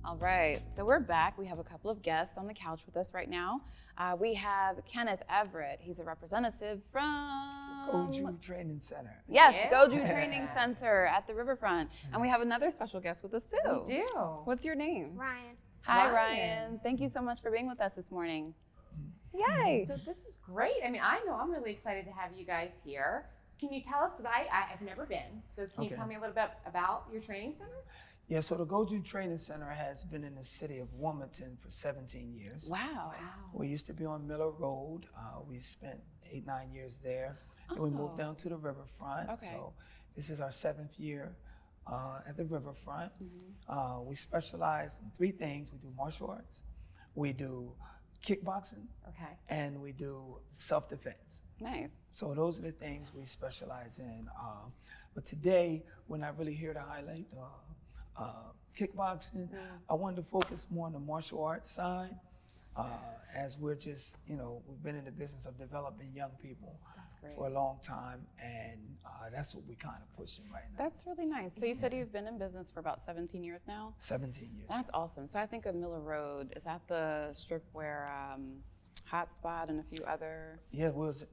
All right, so we're back. We have a couple of guests on the couch with us right now. We have Kenneth Everett. He's a representative from Goju Training Center. Yes, Goju Training Center at the Riverfront. And we have another special guest with us too. We do. What's your name? Ryan. Hi, Ryan. Thank you so much for being with us this morning. Yay. So this is great. I mean, I know I'm really excited to have you guys here. So can you tell us, because I've never been, so can you tell me a little bit about your training center? Yeah, so the Goju Training Center has been in the city of Wilmington for 17 years. Wow. We used to be on Miller Road. We spent 8-9 years there. Then we moved down to the Riverfront. Okay. So this is our 7th year at the Riverfront. We specialize in 3 things. We do martial arts, we do kickboxing, and we do self-defense. Nice. So those are the things we specialize in. But today, we're not really here to highlight the kickboxing. I wanted to focus more on the martial arts side, as we're just, we've been in the business of developing young people for a long time, and that's what we're kind of pushing right now. That's really nice. So you said you've been in business for about 17 years now? 17 years. That's awesome. So I think of Miller Road. Is that the strip where Hot Spot and a few other? Yeah, it was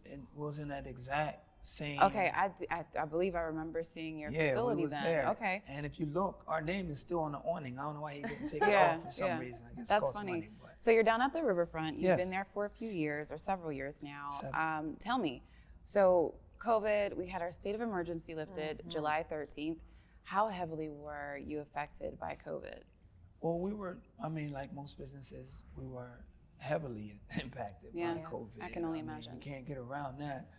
in that exact same. Okay, I believe I remember seeing your facility then. There. Okay. And if you look, our name is still on the awning. I don't know why he didn't take it off for some reason. I guess that's it costs funny. Money, so you're down at the Riverfront. You've been there for a few years or several years now. Tell me, so COVID, we had our state of emergency lifted July 13th. How heavily were you affected by COVID? Well, we were, like most businesses, we were heavily impacted by COVID. I can only imagine. You can't get around that.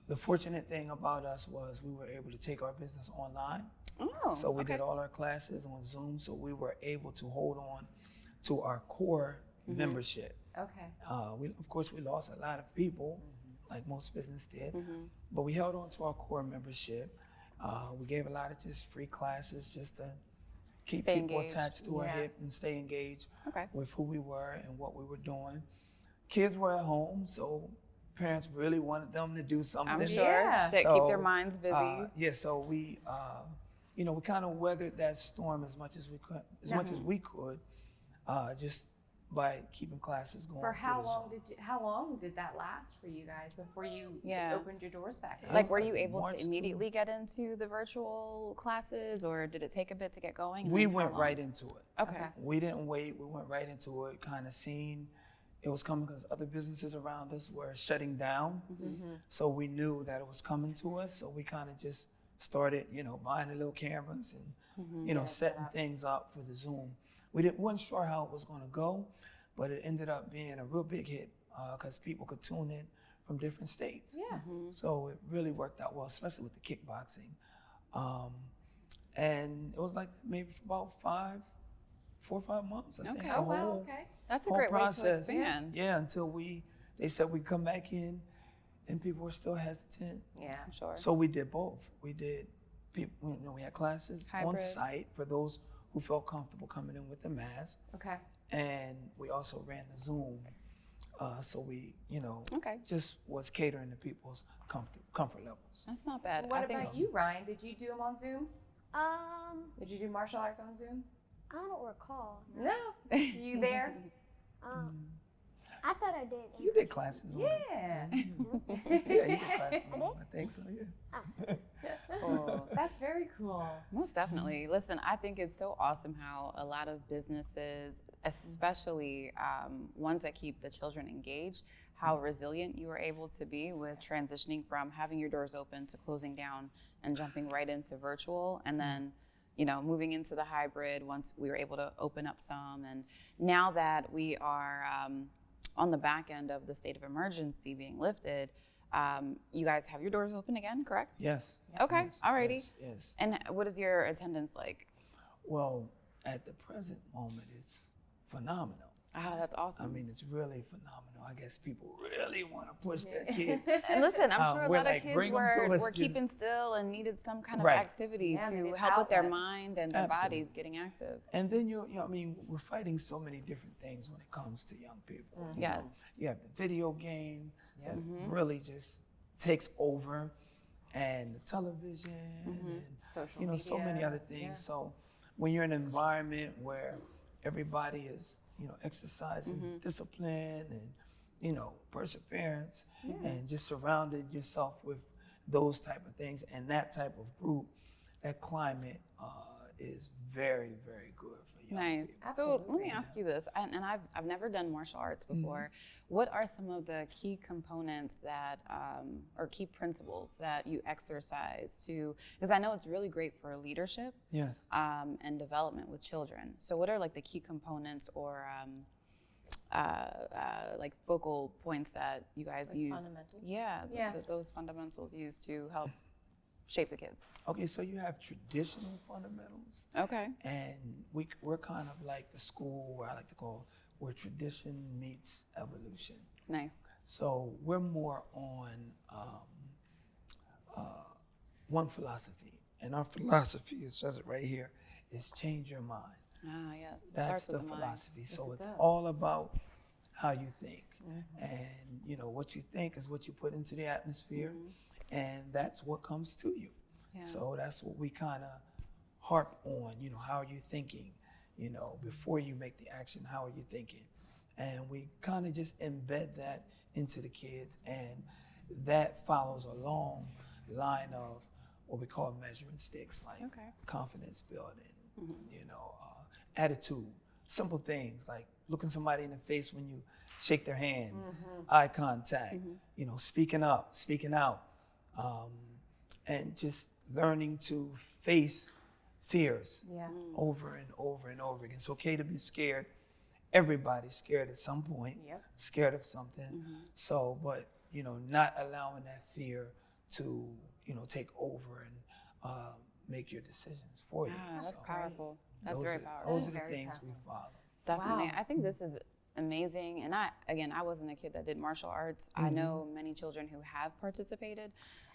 The fortunate thing about us was we were able to take our business online. Oh, so we did all our classes on Zoom, so we were able to hold on to our core membership. Okay. Of course, we lost a lot of people, like most business did, but we held on to our core membership. We gave a lot of just free classes just to keep people attached to our hip and stay engaged with who we were and what we were doing. Kids were at home, so parents really wanted them to do something. I'm sure. So, keep their minds busy. So we, we kind of weathered that storm as much as we could, just by keeping classes going. For how long did that last for you guys before you opened your doors back up? Like, were you able to immediately get into the virtual classes, or did it take a bit to get going? We went right into it. Okay. We didn't wait. We went right into it, kind of seeing it was coming because other businesses around us were shutting down. So we knew that it was coming to us. So we kind of just started, buying the little cameras and, setting things up for the Zoom. We weren't sure how it was going to go, but it ended up being a real big hit because people could tune in from different states. Yeah. So it really worked out well, especially with the kickboxing. And it was like maybe for about 4 or 5 months, I think. Oh, wow, okay. That's a great way to expand. Yeah, until they said we'd come back in and people were still hesitant. Yeah, I'm sure. So we did both. We had classes on site for those who felt comfortable coming in with the mask. Okay. And we also ran the Zoom. So we, just was catering to people's comfort levels. That's not bad. What about you, Ryan? Did you do them on Zoom? Did you do martial arts on Zoom? I don't recall. No. You there? I thought I did. You did classes on Yeah. Yeah, you did classes on I think so, yeah. Cool. That's very cool. Most definitely. Listen, I think it's so awesome how a lot of businesses, especially ones that keep the children engaged, how resilient you were able to be with transitioning from having your doors open to closing down and jumping right into virtual, and then moving into the hybrid once we were able to open up some. And now that we are on the back end of the state of emergency being lifted, you guys have your doors open again, correct? Yes. Okay, yes, alrighty. Yes. And what is your attendance like? Well, at the present moment, it's phenomenal. Oh, that's awesome. I mean, it's really phenomenal. I guess people really want to push their kids. And listen, I'm sure a lot of like, kids were to keeping still and needed some kind of activity to help with their mind and their bodies getting active. And then we're fighting so many different things when it comes to young people. Yes. You have the video game that really just takes over, and the television, and social media. so many other things. So when you're in an environment where everybody is, exercising discipline and, perseverance, and just surrounded yourself with those type of things and that type of group, that climate is very, very good for young Nice. people. So let me ask you this, and I've never done martial arts before. What are some of the key components that, or key principles that you exercise to, because I know it's really great for leadership Yes. and development with children. So what are like the key components or like focal points that you guys use? Fundamentals? Yeah, Yeah. those fundamentals used to help shape the kids. Okay, so you have traditional fundamentals, Okay. and we're kind of like the school where I like to call where tradition meets evolution. Nice. So we're more on one philosophy, and our philosophy, it says it right here, is change your mind. Ah, yes. It That's starts the with the mind. philosophy. Yes, So it it's does. all about how you think, and what you think is what you put into the atmosphere, and that's what comes to you. Yeah. So that's what we kind of harp on. How are you thinking? Before you make the action, how are you thinking? And we kind of just embed that into the kids, and that follows a long line of what we call measuring sticks, like Okay. confidence building, attitude, simple things like looking somebody in the face when you shake their hand, eye contact, speaking up, speaking out, and just learning to face fears Yeah. over and over and over again. It's okay to be scared. Everybody's scared at some point, Yep. scared of something. So, but, not allowing that fear to, take over and make your decisions for you. Ah, that's So powerful. That's those very are- powerful. Those That are the is very things we follow. Definitely. Wow. I think this is amazing. And I wasn't a kid that did martial arts. I know many children who have participated.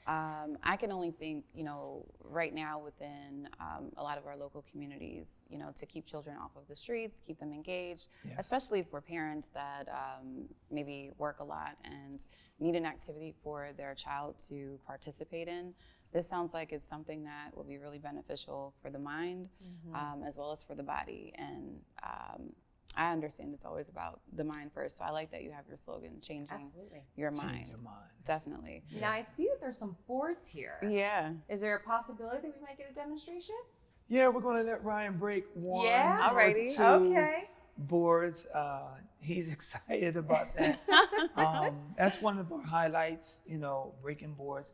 I can only think, right now within a lot of our local communities, to keep children off of the streets, keep them engaged, Yes. especially for parents that maybe work a lot and need an activity for their child to participate in. This sounds like it's something that will be really beneficial for the mind as well as for the body. And I understand it's always about the mind first. So I like that you have your slogan, changing Absolutely. your Change mind. your mind. Definitely. Now I see that there's some boards here. Yeah. Is there a possibility that we might get a demonstration? Yeah, we're going to let Ryan break one Yeah? or Alrighty. two Okay. boards. He's excited about that. That's one of our highlights, breaking boards,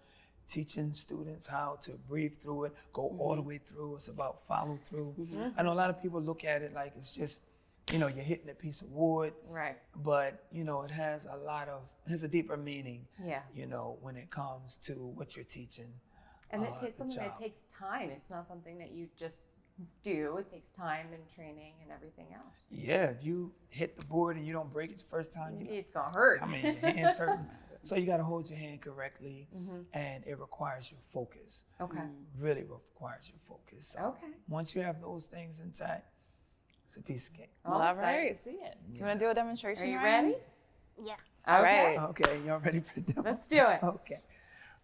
teaching students how to breathe through it, go all the way through. It's about follow through. I know a lot of people look at it like it's just, you're hitting a piece of wood, Right. but, it has a deeper meaning, Yeah. when it comes to what you're teaching. And it's the something that child. takes time. It's not something that you just do. It takes time and training and everything else. Yeah, if you hit the board and you don't break it the first time, It's gonna hurt. I mean, your hand's hurting. So you got to hold your hand correctly, and it requires your focus. Okay. Really requires your focus. So Okay. once you have those things intact, it's a piece of cake. Well, Well, I'm all excited right. to see it. You want to do a demonstration? Are you Ryan? ready? Yeah. All Okay. right. Okay, y'all ready for the demo? Let's do it. Okay.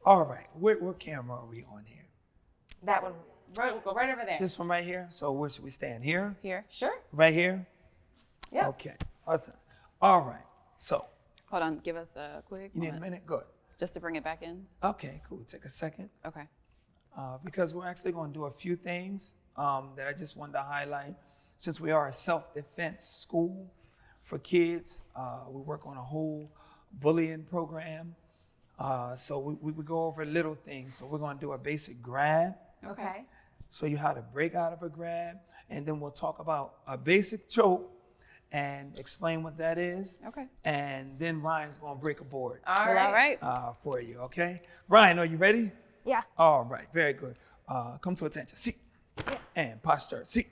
All right. What camera are we on here? That one. Right, we'll go right over there. This one right here. So where should we stand? Here? Here. Sure. Right here? Yeah. Okay. Awesome. All right. So Hold on. Give us a quick you need a moment minute? Good. just to bring it back in. Okay, cool. Take a second. Okay. Because we're actually going to do a few things that I just wanted to highlight. Since we are a self-defense school for kids, we work on a whole bullying program. So we would go over little things. So we're going to do a basic grab. Okay. So you how to break out of a grab. And then we'll talk about a basic choke and explain what that is. Okay. And then Ryan's going to break a board All Well, right. all right. for you, okay? Ryan, are you ready? Yeah. All right, very good. Come to attention. Sit. And posture. Sit.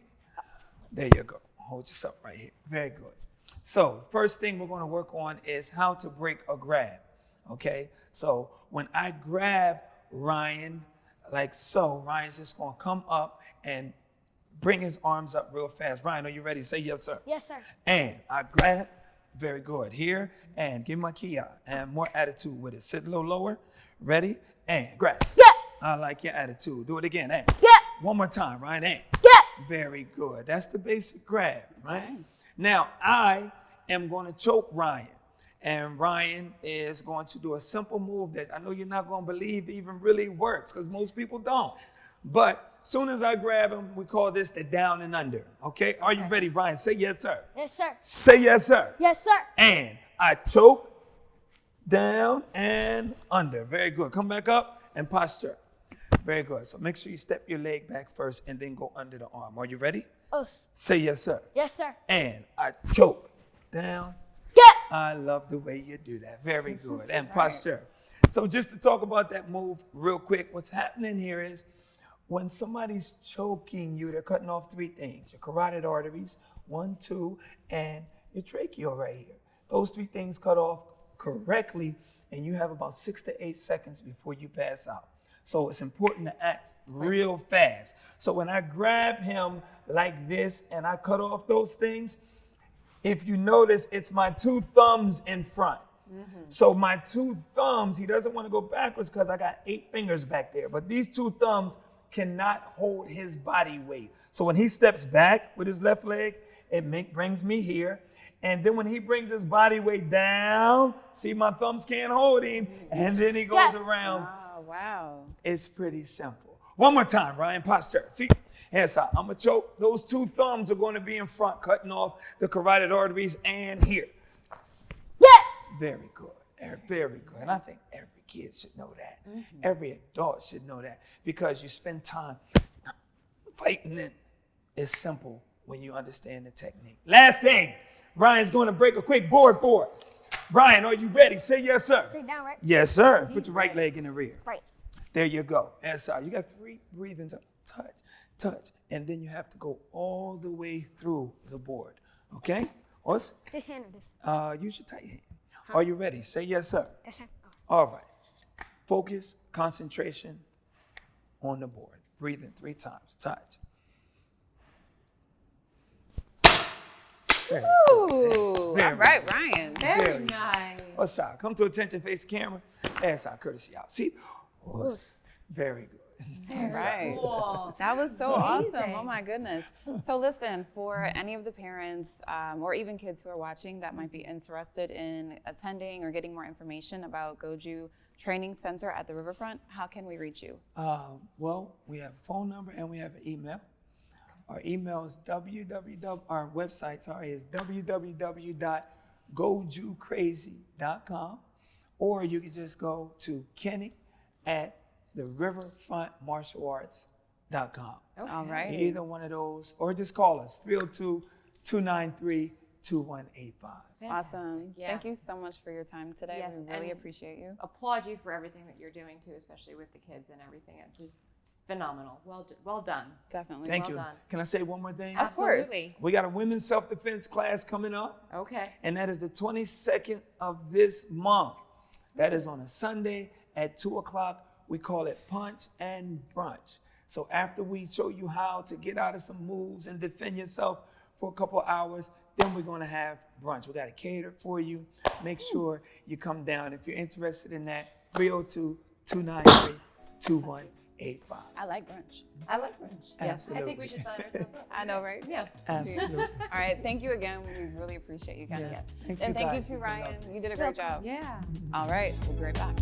There you go. Hold yourself right here. Very good. So, first thing we're going to work on is how to break a grab. Okay? So, when I grab Ryan, like so, Ryan's just going to come up and bring his arms up real fast. Ryan, are you ready? Say yes, sir. Yes, sir. And I grab. Very good. Here. And give my key out. And more attitude with it. Sit a little lower. Ready? And grab. Yeah. I like your attitude. Do it again. And Yeah. One more time, right? And Get. very good. That's the basic grab, right? Okay. Now, I am going to choke Ryan. And Ryan is going to do a simple move that I know you're not going to believe even really works because most people don't. But as soon as I grab him, we call this the down and under. Okay? Are you ready, Ryan? Say yes, sir. Yes, sir. Say yes, sir. Yes, sir. And I choke, down and under. Very good. Come back up and posture. Very good. So make sure you step your leg back first and then go under the arm. Are you ready? Say yes, sir. Yes, sir. And I choke, down. Get. I love the way you do that. Very good. And posture. So just to talk about that move real quick, what's happening here is when somebody's choking you, they're cutting off three things: your carotid arteries, 1, 2, and your trachea right here. Those three things cut off correctly, and you have about 6 to 8 seconds before you pass out. So it's important to act real fast. So when I grab him like this and I cut off those things, if you notice, it's my two thumbs in front. So my two thumbs, he doesn't want to go backwards because I got 8 fingers back there. But these two thumbs cannot hold his body weight. So when he steps back with his left leg, it brings me here. And then when he brings his body weight down, see, my thumbs can't hold him. And then he goes around. Oh, wow. It's pretty simple. One more time, Ryan, posture. See, hands out. I'm going to choke. Those two thumbs are going to be in front, cutting off the carotid arteries and here. Get. Very good. Very good. And I think every kid should know that. Every adult should know that because you spend time fighting it. It's simple when you understand the technique. Last thing, Ryan's going to break a quick board for us. Ryan, are you ready? Say yes, sir. Straight down, right? Yes, sir. Put your right leg in the rear. Right. There you go. And so you got 3 breathings. Touch, touch. And then you have to go all the way through the board. Okay? Us? This hand or this? Use your tight hand. Are you ready? Say yes, sir. This hand. All right. Focus, concentration on the board. Breathing 3 times. Touch. Very Ooh, good. all right, Ryan. Very good. nice. What's up? Come to attention, face the camera. That's our courtesy out. See? Very good. All right. Cool. That was so awesome. Amazing. Oh my goodness. So listen, for any of the parents or even kids who are watching that might be interested in attending or getting more information about Goju Training Center at the Riverfront, how can we reach you? Well, we have a phone number and we have an email. Our email is our website, is www.gojucrazy.com, or you can just go to Kenny at the riverfrontmartialarts.com. Okay. All right. Either one of those, or just call us, 302-293-2185. Awesome. Yeah. Thank you so much for your time today. Yes, We really and appreciate you. Applaud you for everything that you're doing too, especially with the kids and everything. It's just phenomenal. Well done. Definitely. Thank Well you. done. Can I say one more thing? Of course. Absolutely. We got a women's self-defense class coming up. Okay. And that is the 22nd of this month. That is on a Sunday at 2 o'clock. We call it Punch and Brunch. So after we show you how to get out of some moves and defend yourself for a couple hours, then we're going to have brunch. We got it catered for you. Make sure you come down. If you're interested in that, 302-293-2185. I like brunch. I like brunch. Yes. Absolutely. I think we should sign ourselves up. I know, right? Yes. Absolutely. All right. Thank you again. We really appreciate you guys. Yes. Thank And you thank you guys. to You've been Ryan. lovely. You did a great job. Yeah. All right. We'll be right back.